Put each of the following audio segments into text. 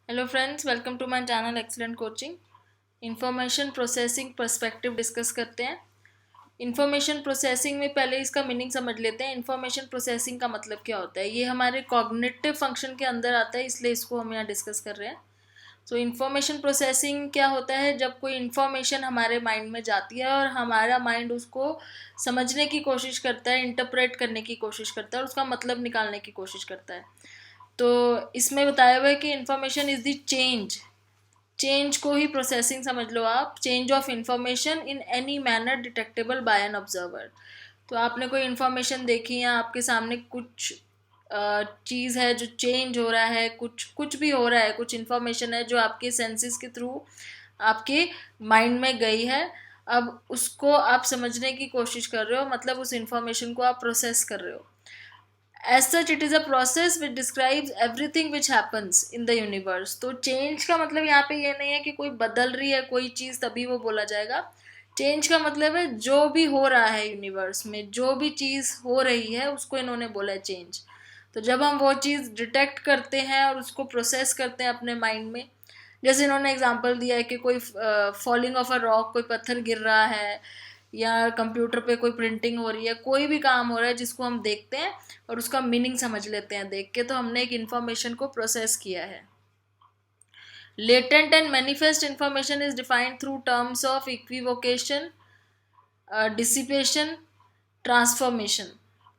Hello friends, welcome to my channel excellent coaching. Information processing perspective discuss करते हैं। Information processing में पहले इसका मीनिंग समझ लेते हैं। इंफॉर्मेशन प्रोसेसिंग का मतलब क्या होता है। ये हमारे कॉग्निटिव फंक्शन के अंदर आता है, इसलिए इसको हम यहाँ डिस्कस कर रहे हैं। सो इंफॉर्मेशन प्रोसेसिंग क्या होता है, जब कोई इंफॉर्मेशन हमारे माइंड में जाती है और हमारा माइंड उसको समझने की कोशिश करता है, इंटरप्रेट करने की कोशिश करता है और उसका मतलब निकालने की कोशिश करता है। तो इसमें बताया हुआ है कि इंफॉर्मेशन इज द चेंज को ही प्रोसेसिंग समझ लो आप। Change of information in any manner detectable by an observer. तो आपने कोई इंफॉर्मेशन देखी या आपके सामने कुछ चीज़ है जो चेंज हो रहा है, कुछ कुछ भी हो रहा है, कुछ इंफॉर्मेशन है जो आपके सेंसेस के थ्रू आपके माइंड में गई है। अब उसको आप समझने की कोशिश कर रहे हो, मतलब उस इंफॉर्मेशन को आप प्रोसेस कर रहे हो। As such, it is a process which describes everything which happens in the universe. तो चेंज का मतलब यहाँ पे ये नहीं है कि कोई बदल रही है कोई चीज़ तभी वो बोला जाएगा। चेंज का मतलब है जो भी हो रहा है यूनिवर्स में, जो भी चीज़ हो रही है उसको इन्होंने बोला है चेंज। तो जब हम वो चीज़ डिटेक्ट करते हैं और उसको प्रोसेस करते हैं अपने माइंड में, जैसे इन्होंने एग्जांपल दिया है कि कोई फॉलिंग ऑफ अ रॉक, कोई पत्थर गिर रहा है, या कंप्यूटर पे कोई प्रिंटिंग हो रही है, कोई भी काम हो रहा है जिसको हम देखते हैं और उसका मीनिंग समझ लेते हैं देख के, तो हमने एक इंफॉर्मेशन को प्रोसेस किया है। Latent and manifest information is defined through terms of equivocation, dissipation, transformation.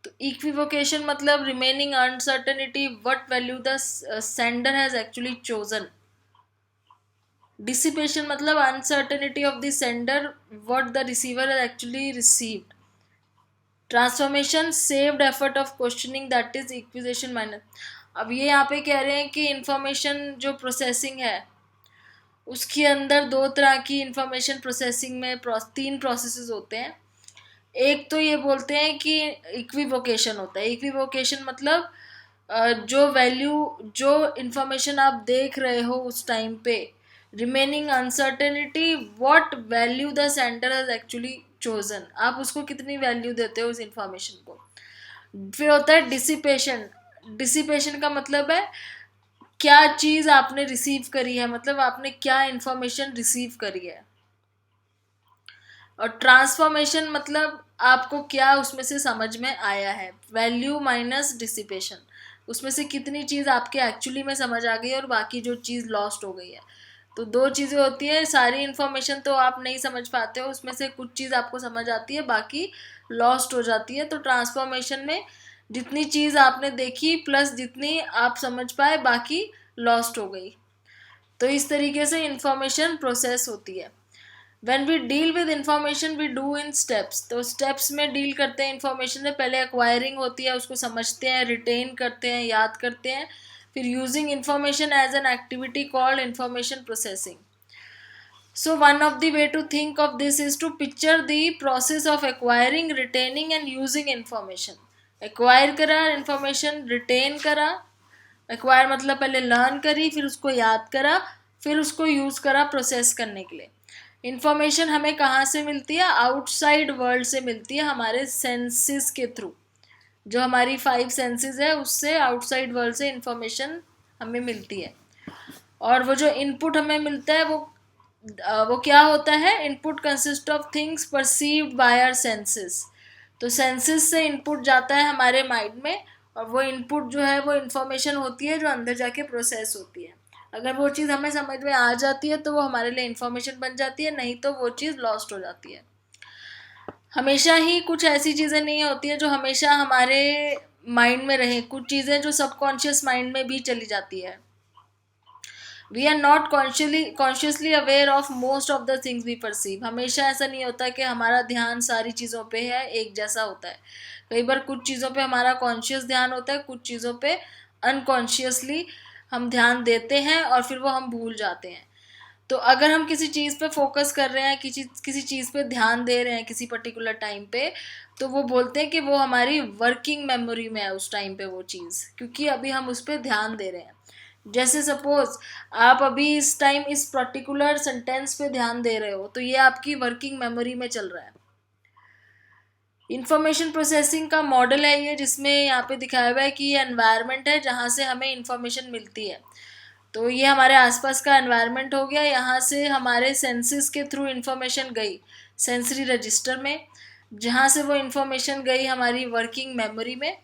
तो इक्विवोकेशन मतलब remaining uncertainty what value the sender has actually chosen. Dissipation मतलब uncertainty of the sender what the receiver has actually received. Transformation saved effort of questioning, that is equivocation minus. अब ये यहाँ पे कह रहे हैं कि इंफॉर्मेशन जो प्रोसेसिंग है उसके अंदर दो तरह की इंफॉर्मेशन प्रोसेसिंग में तीन प्रोसेसेस होते हैं। एक तो ये बोलते हैं कि इक्विवोकेशन होता है। इक्विवोकेशन मतलब जो वैल्यू, जो इंफॉर्मेशन आप देख रहे हो उस टाइम पे, remaining uncertainty what value the sender has actually chosen, आप उसको कितनी वैल्यू देते हो उस इंफॉर्मेशन को। फिर होता है डिसिपेशन। डिसिपेशन का मतलब है क्या चीज़ आपने रिसीव करी है, मतलब आपने क्या इंफॉर्मेशन रिसीव करी है। और ट्रांसफॉर्मेशन मतलब आपको क्या उसमें से समझ में आया है। वैल्यू माइनस डिसिपेशन, उसमें से कितनी चीज़ आपके एक्चुअली में समझ आ गई है और बाकी जो चीज़ लॉस्ट हो गई है। तो दो चीज़ें होती हैं, सारी इन्फॉर्मेशन तो आप नहीं समझ पाते हो, उसमें से कुछ चीज़ आपको समझ आती है, बाकी लॉस्ट हो जाती है। तो ट्रांसफॉर्मेशन में जितनी चीज़ आपने देखी प्लस जितनी आप समझ पाए बाकी लॉस्ट हो गई। तो इस तरीके से इंफॉर्मेशन प्रोसेस होती है। When we deal with information we do in steps। तो स्टेप्स में डील करते हैं इंफॉर्मेशन में। पहले एक्वायरिंग होती है, उसको समझते हैं, रिटेन करते हैं, याद करते हैं। फिर using information as an activity called information processing. So one of the way to think of this is to picture the process of acquiring, retaining and using information। Acquire करा इंफॉर्मेशन, रिटेन करा। Acquire मतलब पहले learn करी, फिर उसको याद करा, फिर उसको यूज़ करा प्रोसेस करने के लिए। इंफॉर्मेशन हमें कहाँ से मिलती है? आउटसाइड वर्ल्ड से मिलती है, हमारे सेंसेस के थ्रू। जो हमारी 5 सेंसेस है उससे, आउटसाइड वर्ल्ड से इंफॉर्मेशन हमें मिलती है। और वो जो इनपुट हमें मिलता है वो क्या होता है? Input consist of things perceived by our senses. तो सेंसेस से इनपुट जाता है हमारे माइंड में, और वो इनपुट जो है वो इन्फॉर्मेशन होती है जो अंदर जाके प्रोसेस होती है। अगर वो चीज़ हमें समझ में आ जाती है तो वो हमारे लिए इन्फॉर्मेशन बन जाती है, नहीं तो वो चीज़ लॉस्ट हो जाती है। हमेशा ही कुछ ऐसी चीज़ें नहीं होती हैं जो हमेशा हमारे माइंड में रहे, कुछ चीज़ें जो सबकॉन्शियस माइंड में भी चली जाती है। We are not consciously aware of most of the things we perceive. हमेशा ऐसा नहीं होता कि हमारा ध्यान सारी चीज़ों पे है, एक जैसा होता है। कई बार कुछ चीज़ों पे हमारा कॉन्शियस ध्यान होता है, कुछ चीज़ों पे अनकॉन्शियसली हम ध्यान देते हैं और फिर वो हम भूल जाते हैं। तो अगर हम किसी चीज़ पे फोकस कर रहे हैं, किसी चीज़ पे ध्यान दे रहे हैं किसी पर्टिकुलर टाइम पे, तो वो बोलते हैं कि वो हमारी वर्किंग मेमोरी में है उस टाइम पे वो चीज़, क्योंकि अभी हम उस पर ध्यान दे रहे हैं। जैसे सपोज आप अभी इस टाइम इस पर्टिकुलर सेंटेंस पे ध्यान दे रहे हो, तो ये आपकी वर्किंग मेमोरी में चल रहा है। इंफॉर्मेशन प्रोसेसिंग का मॉडल है ये, जिसमें यहाँ पे दिखाया हुआ है कि ये एनवायरनमेंट है जहाँ से हमें इंफॉर्मेशन मिलती है। तो ये हमारे आसपास का एनवायरनमेंट हो गया, यहाँ से हमारे सेंसेस के थ्रू इन्फॉर्मेशन गई सेंसरी रजिस्टर में, जहाँ से वो इन्फॉर्मेशन गई हमारी वर्किंग मेमोरी में।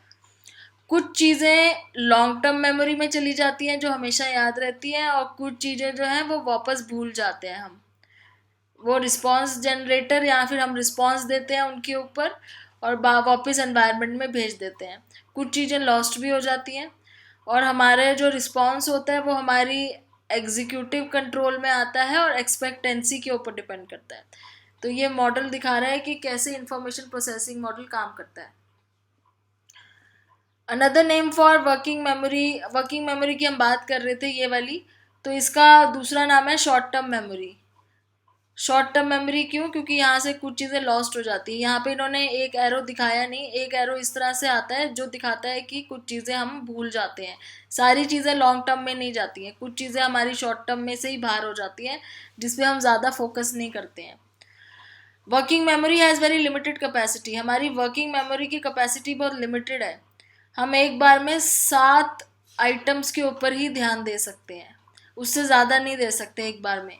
कुछ चीज़ें लॉन्ग टर्म मेमोरी में चली जाती हैं जो हमेशा याद रहती हैं, और कुछ चीज़ें जो हैं वो वापस भूल जाते हैं हम, वो रिस्पॉन्स जनरेटर या फिर हम रिस्पॉन्स देते हैं उनके ऊपर और वापस एनवायरनमेंट में भेज देते हैं। कुछ चीज़ें लॉस्ट भी हो जाती हैं, और हमारे जो रिस्पॉन्स होता है वो हमारी एग्जीक्यूटिव कंट्रोल में आता है और एक्सपेक्टेंसी के ऊपर डिपेंड करता है। तो ये मॉडल दिखा रहा है कि कैसे इंफॉर्मेशन प्रोसेसिंग मॉडल काम करता है। Another name for working memory की हम बात कर रहे थे ये वाली, तो इसका दूसरा नाम है short term memory. Short term memory क्यों? क्योंकि यहाँ से कुछ चीज़ें लॉस्ट हो जाती है। यहाँ पे इन्होंने एक एरो दिखाया नहीं, एक एरो इस तरह से आता है जो दिखाता है कि कुछ चीज़ें हम भूल जाते हैं। सारी चीज़ें लॉन्ग टर्म में नहीं जाती हैं, कुछ चीज़ें हमारी शॉर्ट टर्म में से ही बाहर हो जाती हैं जिसपे हम ज़्यादा फोकस नहीं करते हैं। Working memory has very limited capacity. हमारी वर्किंग मेमोरी की कैपेसिटी बहुत लिमिटेड है, हम एक बार में 7 आइटम्स के ऊपर ही ध्यान दे सकते हैं, उससे ज़्यादा नहीं दे सकते एक बार में।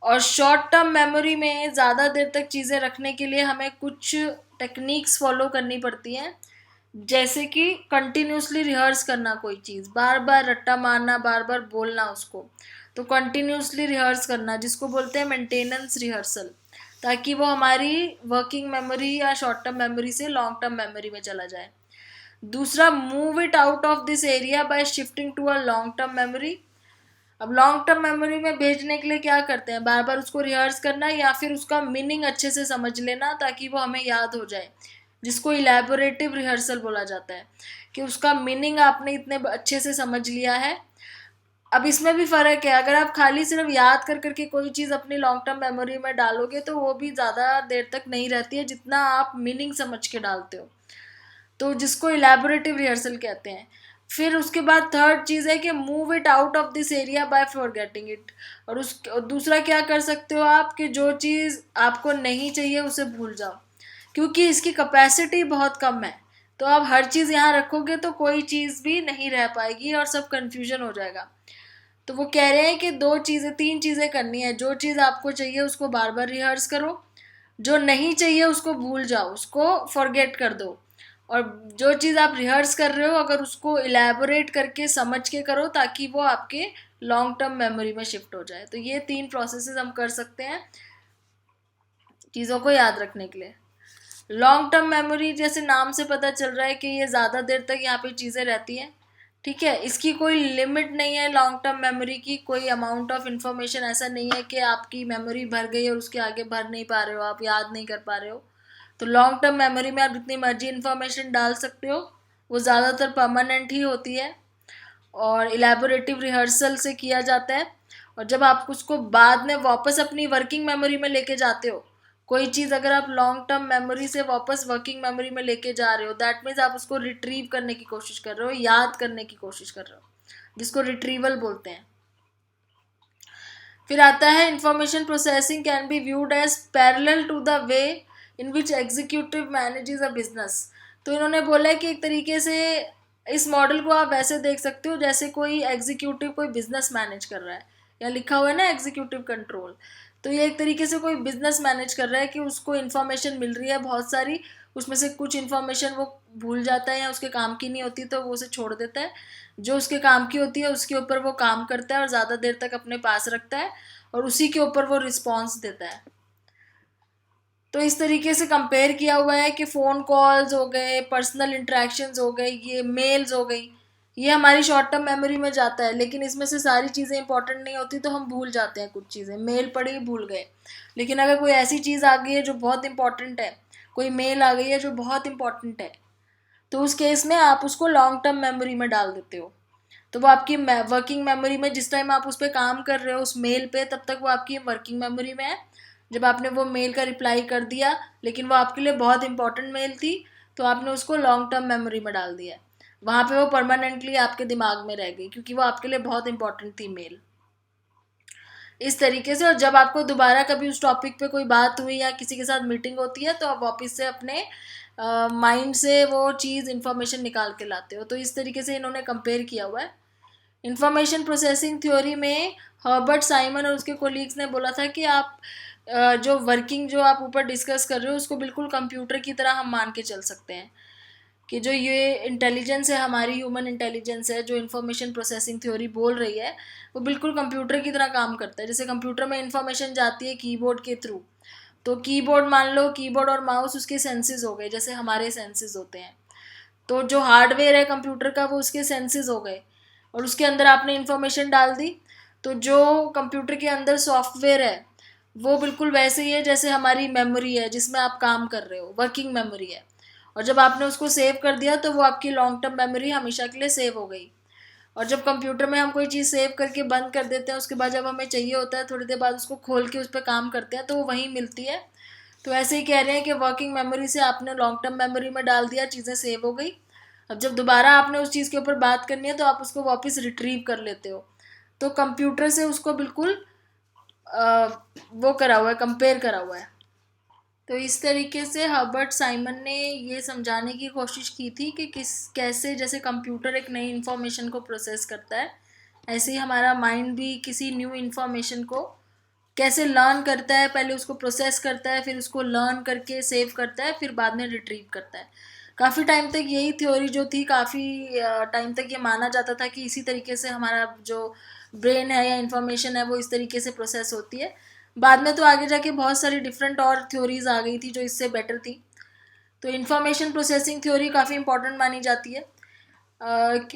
और शॉर्ट टर्म मेमोरी में ज़्यादा देर तक चीज़ें रखने के लिए हमें कुछ टेक्निक्स फॉलो करनी पड़ती हैं, जैसे कि कंटिन्यूसली रिहर्स करना कोई चीज़, बार बार रट्टा मारना, बार बार बोलना उसको। तो कंटिन्यूसली रिहर्स करना जिसको बोलते हैं मेंटेनेंस रिहर्सल, ताकि वो हमारी वर्किंग मेमोरी या शॉर्ट टर्म मेमोरी से लॉन्ग टर्म मेमोरी में चला जाए। दूसरा, move it out of this area by shifting to a long term memory. अब लॉन्ग टर्म मेमोरी में भेजने के लिए क्या करते हैं, बार बार उसको रिहर्स करना या फिर उसका मीनिंग अच्छे से समझ लेना ताकि वो हमें याद हो जाए, जिसको इलेबोरेटिव रिहर्सल बोला जाता है, कि उसका मीनिंग आपने इतने अच्छे से समझ लिया है। अब इसमें भी फ़र्क है, अगर आप खाली सिर्फ याद कर करके कोई चीज़ अपनी लॉन्ग टर्म मेमोरी में डालोगे तो वो भी ज़्यादा देर तक नहीं रहती है जितना आप मीनिंग समझ के डालते हो, तो जिसको इलेबोरेटिव रिहर्सल कहते हैं। फिर उसके बाद थर्ड चीज़ है कि move it out of this area bye forgetting it. और दूसरा क्या कर सकते हो आप कि जो चीज़ आपको नहीं चाहिए उसे भूल जाओ, क्योंकि इसकी कैपेसिटी बहुत कम है। तो आप हर चीज़ यहाँ रखोगे तो कोई चीज़ भी नहीं रह पाएगी और सब कन्फ्यूजन हो जाएगा। तो वो कह रहे हैं कि 3 चीज़ें करनी है। जो चीज़ आपको चाहिए उसको बार बार रिहर्स करो, जो नहीं चाहिए उसको भूल जाओ, उसको फॉरगेट कर दो, और जो चीज़ आप रिहर्स कर रहे हो अगर उसको इलेबोरेट करके समझ के करो ताकि वो आपके लॉन्ग टर्म मेमोरी में शिफ्ट हो जाए। तो ये 3 प्रोसेसेस हम कर सकते हैं चीज़ों को याद रखने के लिए। लॉन्ग टर्म मेमोरी जैसे नाम से पता चल रहा है कि ये ज़्यादा देर तक यहाँ पे चीज़ें रहती हैं, ठीक है। इसकी कोई लिमिट नहीं है, लॉन्ग टर्म मेमोरी की कोई अमाउंट ऑफ इन्फॉर्मेशन ऐसा नहीं है कि आपकी मेमोरी भर गई और उसके आगे भर नहीं पा रहे हो, आप याद नहीं कर पा रहे हो। तो लॉन्ग टर्म मेमोरी में आप जितनी मर्जी इन्फॉर्मेशन डाल सकते हो, वो ज़्यादातर परमानेंट ही होती है और इलेबोरेटिव रिहर्सल से किया जाता है। और जब आप उसको बाद में वापस अपनी वर्किंग मेमोरी में लेके जाते हो, कोई चीज़ अगर आप लॉन्ग टर्म मेमोरी से वापस वर्किंग मेमोरी में लेके जा रहे हो, दैट मीन्स आप उसको रिट्रीव करने की कोशिश कर रहे हो, याद करने की कोशिश कर रहे हो, जिसको रिट्रीवल बोलते हैं। फिर आता है information processing can be viewed as parallel to the way in which executive manages a business. तो इन्होंने बोला है कि एक तरीके से इस मॉडल को आप वैसे देख सकते हो जैसे कोई एग्जीक्यूटिव कोई बिजनेस मैनेज कर रहा है, या लिखा हुआ है ना एग्जीक्यूटिव कंट्रोल, तो ये एक तरीके से कोई बिजनेस मैनेज कर रहा है कि उसको इन्फॉर्मेशन मिल रही है बहुत सारी, उसमें से कुछ इन्फॉर्मेशन वो भूल जाता है या उसके काम की नहीं होती तो वो उसे छोड़ देता है, जो उसके काम की होती है उसके ऊपर वो काम करता है और ज़्यादा देर तक अपने पास रखता है और उसी के ऊपर वो रिस्पॉन्स देता है। तो इस तरीके से कंपेयर किया हुआ है कि फ़ोन कॉल्स हो गए, पर्सनल इंटरेक्शंस हो गए, ये मेल्स हो गई, ये हमारी शॉर्ट टर्म मेमोरी में जाता है, लेकिन इसमें से सारी चीज़ें इंपॉर्टेंट नहीं होती तो हम भूल जाते हैं कुछ चीज़ें, मेल पढ़ी भूल गए। लेकिन अगर कोई ऐसी चीज़ आ गई है जो बहुत इंपॉर्टेंट है, कोई मेल आ गई है जो बहुत इंपॉर्टेंट है, तो उस केस में आप उसको लॉन्ग टर्म मेमोरी में डाल देते हो। तो वो आपकी वर्किंग मेमोरी में जिस टाइम आप उस पर काम कर रहे हो उस मेल पे, तब तक वो आपकी वर्किंग मेमोरी में है। जब आपने वो मेल का रिप्लाई कर दिया लेकिन वो आपके लिए बहुत इंपॉर्टेंट मेल थी तो आपने उसको लॉन्ग टर्म मेमोरी में डाल दिया, वहाँ पे वो परमानेंटली आपके दिमाग में रह गई क्योंकि वो आपके लिए बहुत इंपॉर्टेंट थी मेल। इस तरीके से, और जब आपको दोबारा कभी उस टॉपिक पे कोई बात हुई या किसी के साथ मीटिंग होती है तो आप वापस से अपने माइंड से वो चीज़ इंफॉर्मेशन निकाल के लाते हो। तो इस तरीके से इन्होंने कंपेयर किया हुआ है। इंफॉर्मेशन प्रोसेसिंग थ्योरी में हर्बर्ट साइमन और उसके कोलीग्स ने बोला था कि आप जो वर्किंग जो आप ऊपर डिस्कस कर रहे हो उसको बिल्कुल कंप्यूटर की तरह हम मान के चल सकते हैं कि जो ये इंटेलिजेंस है हमारी ह्यूमन इंटेलिजेंस है जो इंफॉर्मेशन प्रोसेसिंग थ्योरी बोल रही है वो बिल्कुल कंप्यूटर की तरह काम करता है। जैसे कंप्यूटर में इंफॉर्मेशन जाती है कीबोर्ड के थ्रू, तो कीबोर्ड मान लो कीबोर्ड और माउस उसके सेंसेस हो गए जैसे हमारे सेंसेस होते हैं। तो जो हार्डवेयर है कंप्यूटर का वो उसके सेंसेस हो गए और उसके अंदर आपने इंफॉर्मेशन डाल दी। तो जो कंप्यूटर के अंदर सॉफ्टवेयर है वो बिल्कुल वैसे ही है जैसे हमारी मेमोरी है जिसमें आप काम कर रहे हो, वर्किंग मेमोरी है। और जब आपने उसको सेव कर दिया तो वो आपकी लॉन्ग टर्म मेमोरी हमेशा के लिए सेव हो गई। और जब कंप्यूटर में हम कोई चीज़ सेव करके बंद कर देते हैं उसके बाद जब हमें चाहिए होता है थोड़ी देर बाद उसको खोल के उस पर काम करते हैं तो वो वहीं मिलती है। तो ऐसे ही कह रहे हैं कि वर्किंग मेमोरी से आपने लॉन्ग टर्म मेमोरी में डाल दिया, चीज़ें सेव हो गई। अब जब दोबारा आपने उस चीज़ के ऊपर बात करनी है तो आप उसको वापस रिट्रीव कर लेते हो। तो कंप्यूटर से उसको बिल्कुल वो करा हुआ है, कंपेयर करा हुआ है। तो इस तरीके से हर्बर्ट साइमन ने ये समझाने की कोशिश की थी कि कैसे जैसे कंप्यूटर एक नई इन्फॉर्मेशन को प्रोसेस करता है ऐसे ही हमारा माइंड भी किसी न्यू इन्फॉर्मेशन को कैसे लर्न करता है, पहले उसको प्रोसेस करता है फिर उसको लर्न करके सेव करता है फिर बाद में रिट्रीव करता है। काफ़ी टाइम तक यही थ्योरी जो थी, काफ़ी टाइम तक ये माना जाता था कि इसी तरीके से हमारा जो ब्रेन है या इन्फॉर्मेशन है वो इस तरीके से प्रोसेस होती है। बाद में तो आगे जाके बहुत सारी डिफरेंट और थ्योरीज आ गई थी जो इससे बेटर थी। तो इन्फॉर्मेशन प्रोसेसिंग थ्योरी काफ़ी इंपॉर्टेंट मानी जाती है।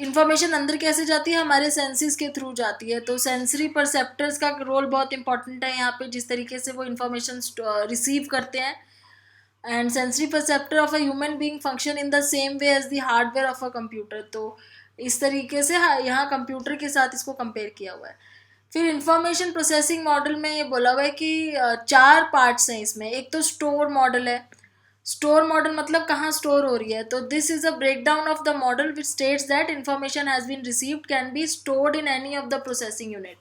इंफॉर्मेशन अंदर कैसे जाती है, हमारे सेंसेस के थ्रू जाती है। तो सेंसरी परसेप्टर्स का रोल बहुत इंपॉर्टेंट है यहाँ पे, जिस तरीके से वो इंफॉर्मेशन रिसीव करते हैं। And sensory perceptor of a human being function in the same way as the hardware of a computer. तो इस तरीके से यहाँ कंप्यूटर के साथ इसको कंपेयर किया हुआ है। फिर इंफॉर्मेशन प्रोसेसिंग मॉडल में ये बोला हुआ है कि चार पार्ट्स हैं इसमें। एक तो स्टोर मॉडल है। स्टोर मॉडल मतलब कहाँ स्टोर हो रही है। तो this is a breakdown of the model which states that information has been received can be stored in any of the processing unit.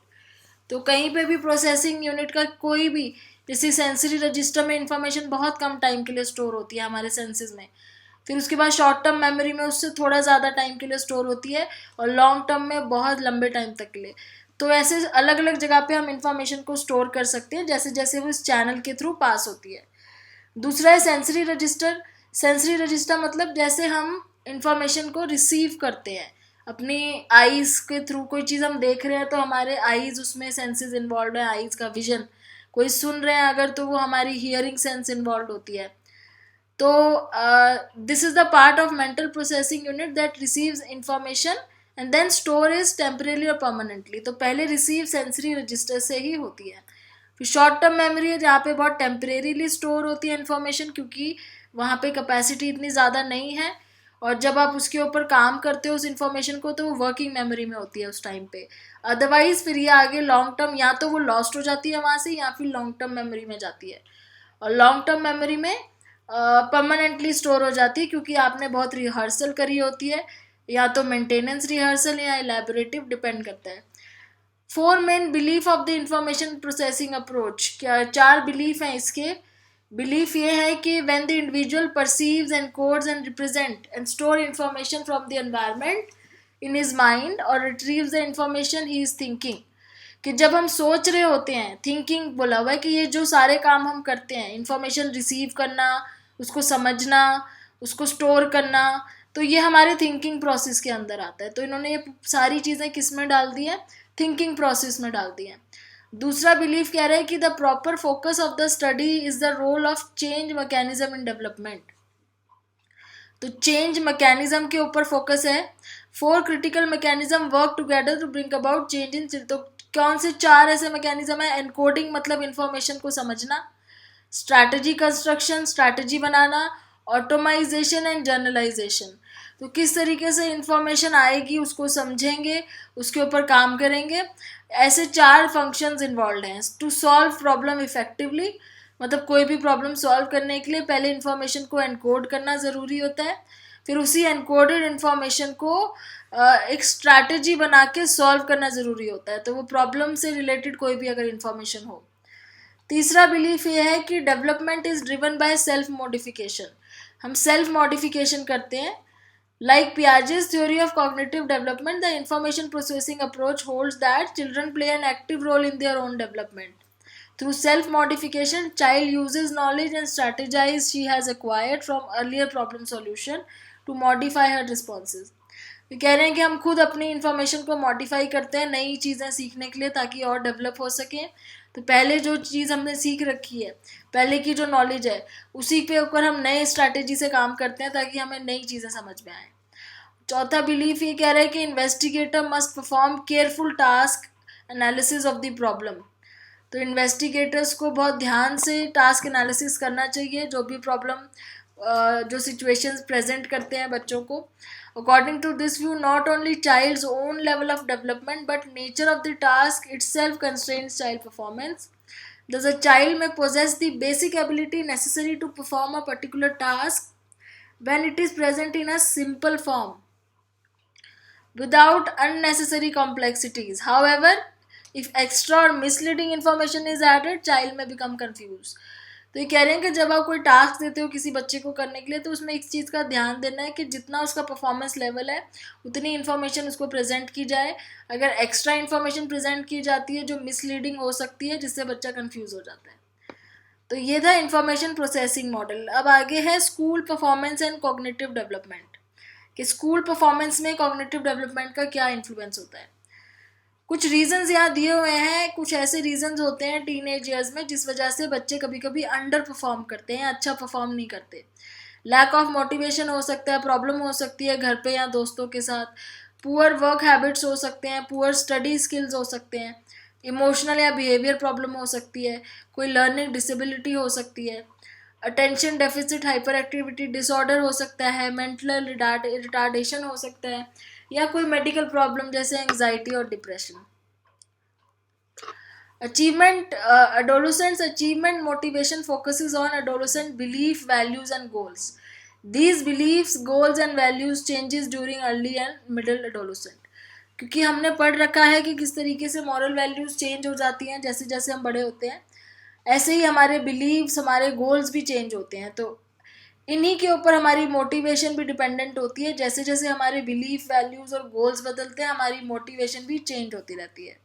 तो कहीं पे भी प्रोसेसिंग यूनिट का कोई भी, जैसे सेंसरी रजिस्टर में इंफॉर्मेशन बहुत कम टाइम के लिए स्टोर होती है हमारे सेंसेस में। फिर उसके बाद शॉर्ट टर्म मेमोरी में उससे थोड़ा ज़्यादा टाइम के लिए स्टोर होती है और लॉन्ग टर्म में बहुत लंबे टाइम तक के लिए। तो ऐसे अलग अलग जगह पे हम इंफॉर्मेशन को स्टोर कर सकते हैं जैसे जैसे वो इस चैनल के थ्रू पास होती है। दूसरा है सेंसरी रजिस्टर। सेंसरी रजिस्टर मतलब जैसे हम इंफॉर्मेशन को रिसीव करते हैं अपनी आईज़ के थ्रू। कोई चीज़ हम देख रहे हैं तो हमारे आईज़ उसमें सेंसेस इन्वॉल्व है, आईज़ का विजन। कोई सुन रहे हैं अगर तो वो हमारी हियरिंग सेंस इन्वॉल्व होती है। तो this is the part of mental processing unit that receives information and then store is temporarily और परमानेंटली। तो पहले रिसीव सेंसरी रजिस्टर से ही होती है। फिर शॉर्ट टर्म मेमोरी है जहाँ पे बहुत टेम्परेरीली स्टोर होती है इन्फॉर्मेशन, क्योंकि वहाँ पे कैपेसिटी इतनी ज़्यादा नहीं है। और जब आप उसके ऊपर काम करते हो उस इन्फॉर्मेशन को तो वो वर्किंग मेमोरी में होती है उस टाइम पे। अदरवाइज फिर ये आगे लॉन्ग टर्म या तो वो लॉस्ट हो जाती है वहाँ से या फिर लॉन्ग टर्म मेमोरी में जाती है। और लॉन्ग टर्म मेमोरी में परमानेंटली स्टोर हो जाती है क्योंकि आपने बहुत रिहर्सल करी होती है, या तो मेंटेनेंस रिहर्सल या इलेबोरेटिव, डिपेंड करता है। Four main belief of the information processing approach. क्या चार बिलीफ हैं इसके। बिलीफ ये है कि when the individual perceives and codes and represent and store information from the environment in his mind और retrieves the information he is thinking. कि जब हम सोच रहे होते हैं, थिंकिंग बोला हुआ है कि ये जो सारे काम हम करते हैं, इंफॉर्मेशन रिसीव करना, उसको समझना, उसको स्टोर करना, तो ये हमारे थिंकिंग प्रोसेस के अंदर आता है। तो इन्होंने ये सारी चीज़ें किस में डाल दी है, थिंकिंग प्रोसेस में डाल दी है। दूसरा बिलीफ कह रहा है कि the proper focus of the study is the role of change mechanism in development. तो चेंज मैकेनिज्म के ऊपर फोकस है। Four critical mechanism work together to bring about change in. तो कौन से चार ऐसे मैकेनिज्म है। एनकोडिंग मतलब इंफॉर्मेशन को समझना, strategy construction strategy banana, automisation and journalisation. तो किस तरीके से इंफॉर्मेशन आएगी उसको समझेंगे, उसके ऊपर काम करेंगे। ऐसे चार फंक्शंस इन्वॉल्व हैं। टू सॉल्व प्रॉब्लम इफेक्टिवली मतलब कोई भी प्रॉब्लम सॉल्व करने के लिए पहले इंफॉर्मेशन को एनकोड करना ज़रूरी होता है। फिर उसी एनकोडेड इंफॉर्मेशन को एक स्ट्रैटेजी बना के सॉल्व करना ज़रूरी होता है, तो वो प्रॉब्लम से रिलेटेड कोई भी अगर इंफॉर्मेशन हो। तीसरा बिलीफ ये है कि development is driven by self modification. हम सेल्फ मॉडिफिकेशन करते हैं। Like Piaget's theory of cognitive development, the information processing approach holds that children play an active role in their own development. Through self-modification, child uses knowledge and strategies she has acquired from earlier problem solution to modify her responses. ये कह रहे हैं कि हम खुद अपनी information को modify करते हैं नई चीज़ें सीखने के लिए ताकि और डेवलप हो सकें. तो पहले जो चीज़ हमने सीख रखी है, पहले की जो नॉलेज है, उसी के ऊपर हम नए स्ट्रैटेजी से काम करते हैं ताकि हमें नई चीज़ें समझ में आए. चौथा बिलीफ ये कह रहा है कि investigator must perform careful task analysis of the problem. तो इन्वेस्टिगेटर्स को बहुत ध्यान से टास्क एनालिसिस करना चाहिए जो भी प्रॉब्लम जो सिचुएशंस प्रेजेंट करते हैं बच्चों को. According to this view, not only child's own level of development but nature of the task itself constrains child performance. Thus, a child may possess the basic ability necessary to perform a particular task when it is present in a simple form without unnecessary complexities. However, if extra or misleading information is added, child may become confused. तो ये कह रहे हैं कि जब आप कोई task देते हो किसी बच्चे को करने के लिए तो उसमें एक चीज़ का ध्यान देना है कि जितना उसका परफॉर्मेंस लेवल है उतनी इन्फॉर्मेशन उसको प्रेजेंट की जाए. अगर एक्स्ट्रा इन्फॉर्मेशन प्रेजेंट की जाती है जो मिसलीडिंग हो सकती है जिससे बच्चा कंफ्यूज हो जाता है. तो ये था इंफॉर्मेशन प्रोसेसिंग मॉडल. अब आगे है school performance and cognitive development, कि स्कूल परफॉर्मेंस में कॉग्निटिव डेवलपमेंट का क्या इन्फ्लुएंस होता है. कुछ रीजंस यहाँ दिए हुए हैं. कुछ ऐसे रीजंस होते हैं टीनेज ईयर्स में जिस वजह से बच्चे कभी कभी अंडर परफॉर्म करते हैं, अच्छा परफॉर्म नहीं करते. लैक ऑफ मोटिवेशन हो सकता है, प्रॉब्लम हो सकती है घर पे या दोस्तों के साथ, पुअर वर्क हैबिट्स हो सकते हैं, पुअर स्टडी स्किल्स हो सकते हैं, इमोशनल या बिहेवियर प्रॉब्लम हो सकती है, कोई लर्निंग डिसेबिलिटी हो सकती है, attention deficit hyper activity disorder हो सकता है, मेंटल रिटार्डेशन हो सकता है, या कोई मेडिकल प्रॉब्लम जैसे एंग्जाइटी और depression. Achievement, adolescents achievement motivation focuses on adolescent belief, values and goals. These beliefs, goals and values changes during early and middle adolescent. क्योंकि हमने पढ़ रखा है कि किस तरीके से मॉरल वैल्यूज चेंज हो जाती हैं जैसे जैसे हम बड़े होते हैं, ऐसे ही हमारे बिलीव्स, हमारे गोल्स भी चेंज होते हैं. तो इन्हीं के ऊपर हमारी मोटिवेशन भी डिपेंडेंट होती है. जैसे जैसे हमारे बिलीफ, वैल्यूज और गोल्स बदलते हैं हमारी मोटिवेशन भी चेंज होती रहती है.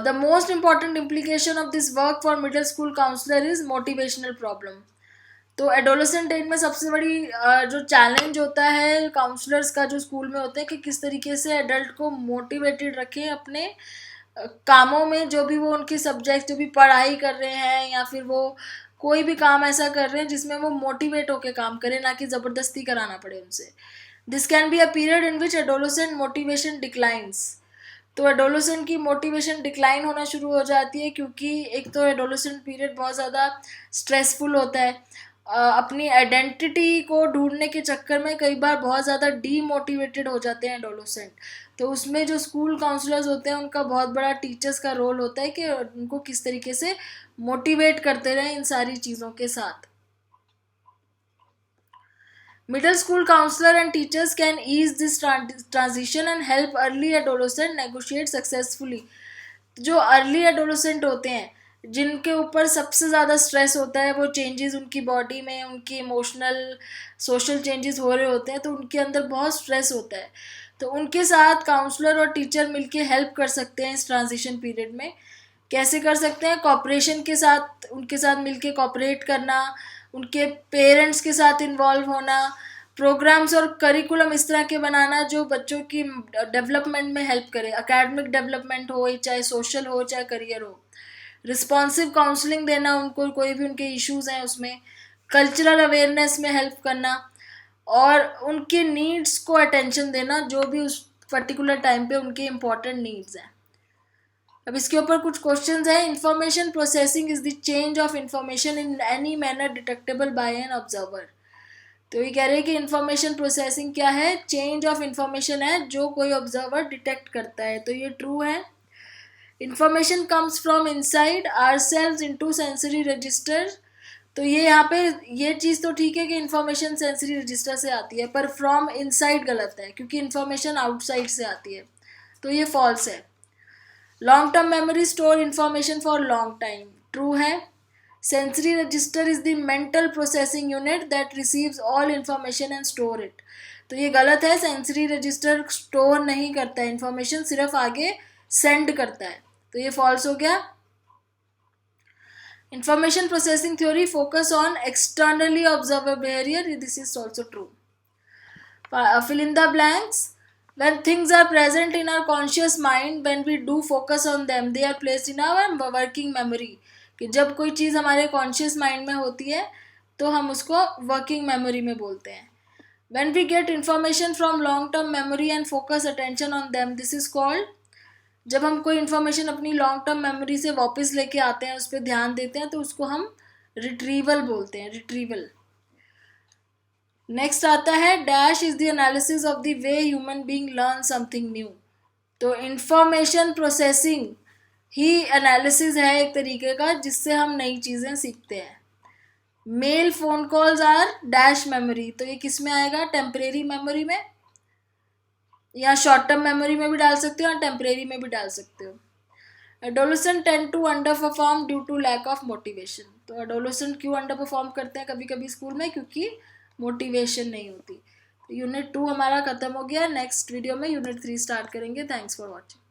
The most important implication of this work for middle school counselor is motivational problem. तो एडोलेसेंट एज में सबसे बड़ी जो चैलेंज होता है काउंसलर्स का जो स्कूल में होते हैं कि किस तरीके से एडल्ट को मोटिवेटेड रखें अपने कामों में, जो भी वो उनके सब्जेक्ट जो भी पढ़ाई कर रहे हैं या फिर वो कोई भी काम ऐसा कर रहे हैं जिसमें वो मोटिवेट होकर काम करें, ना कि ज़बरदस्ती कराना पड़े उनसे. This can be a period in which adolescent motivation declines. तो एडोलेसेंट की मोटिवेशन डिक्लाइन होना शुरू हो जाती है क्योंकि एक तो एडोलेसेंट पीरियड बहुत ज़्यादा स्ट्रेसफुल होता है. अपनी आइडेंटिटी को ढूंढने के चक्कर में कई बार बहुत ज़्यादा डीमोटिवेटेड हो जाते हैं एडोलेसेंट. तो उसमें जो स्कूल काउंसलर्स होते हैं उनका बहुत बड़ा टीचर्स का रोल होता है कि उनको किस तरीके से मोटिवेट करते रहें इन सारी चीज़ों के साथ. Middle school counselor and teachers can ease this transition and help early adolescent negotiate successfully. जो अर्ली एडोलेसेंट होते हैं जिनके ऊपर सबसे ज़्यादा स्ट्रेस होता है, वो चेंजेस उनकी बॉडी में, उनकी इमोशनल सोशल चेंजेस हो रहे होते हैं, तो उनके अंदर बहुत स्ट्रेस होता है. तो उनके साथ काउंसलर और टीचर मिलके हेल्प कर सकते हैं इस ट्रांजिशन पीरियड में. कैसे कर सकते हैं? कॉपरेशन के साथ, उनके साथ मिलके कॉपरेट करना, उनके पेरेंट्स के साथ इन्वॉल्व होना, प्रोग्राम्स और करिकुलम इस तरह के बनाना जो बच्चों की डेवलपमेंट में हेल्प करे, एकेडमिक डेवलपमेंट हो, चाहे सोशल हो, चाहे करियर हो. रिस्पॉन्सिव काउंसलिंग देना उनको, कोई भी उनके इश्यूज हैं उसमें. कल्चरल अवेयरनेस में हेल्प करना और उनके नीड्स को अटेंशन देना जो भी उस पर्टिकुलर टाइम पे उनके इम्पोर्टेंट नीड्स हैं. अब इसके ऊपर कुछ क्वेश्चंस हैं. Information processing is the change of information in any manner detectable by an observer. तो ये कह रहे हैं कि इंफॉर्मेशन प्रोसेसिंग क्या है? चेंज ऑफ इंफॉर्मेशन है जो कोई ऑब्जर्वर डिटेक्ट करता है. तो ये ट्रू है. Information comes from inside ourselves into sensory register. तो ये यहाँ पे ये चीज़ तो ठीक है कि इंफॉर्मेशन सेंसरी रजिस्टर से आती है, पर फ्रॉम इनसाइड गलत है क्योंकि इंफॉर्मेशन आउटसाइड से आती है. तो ये फॉल्स है. Long term memory store information for long time. True है. Sensory register is the mental processing unit that receives all information and store it. तो ये गलत है, सेंसरी रजिस्टर स्टोर नहीं करता है इंफॉर्मेशन, सिर्फ आगे सेंड करता है, तो ये फॉल्स हो गया। Information processing theory focus on externally observer behaviour, this is also true. Fill in the blanks. When things are present in our conscious mind, when we do focus on them, they are placed in our working memory. कि जब कोई चीज़ हमारे conscious mind में होती है तो हम उसको वर्किंग मेमोरी में बोलते हैं। When we get information from long term memory and focus attention on them, this is called, जब हम कोई इन्फॉर्मेशन अपनी लॉन्ग टर्म मेमोरी से वापस लेके आते हैं, उस पर ध्यान देते हैं, तो उसको हम रिट्रीवल बोलते हैं, रिट्रीवल। नेक्स्ट आता है dash is the analysis of the way human being learn something new. तो इंफॉर्मेशन प्रोसेसिंग ही एनालिसिस है एक तरीके का जिससे हम नई चीज़ें सीखते हैं। Mail phone calls are dash memory, तो ये किस में आएगा, टेम्परेरी मेमोरी में, या शॉर्ट टर्म मेमोरी में भी डाल सकते हो और टेम्परेरी में भी डाल सकते हो। Adolescent tend to underperform due to lack of motivation. तो एडोलेसेंट क्यों अंडर परफॉर्म करते हैं कभी कभी स्कूल में, क्योंकि मोटिवेशन नहीं होती। यूनिट 2 हमारा खत्म हो गया, नेक्स्ट वीडियो में यूनिट 3 स्टार्ट करेंगे। Thanks for watching.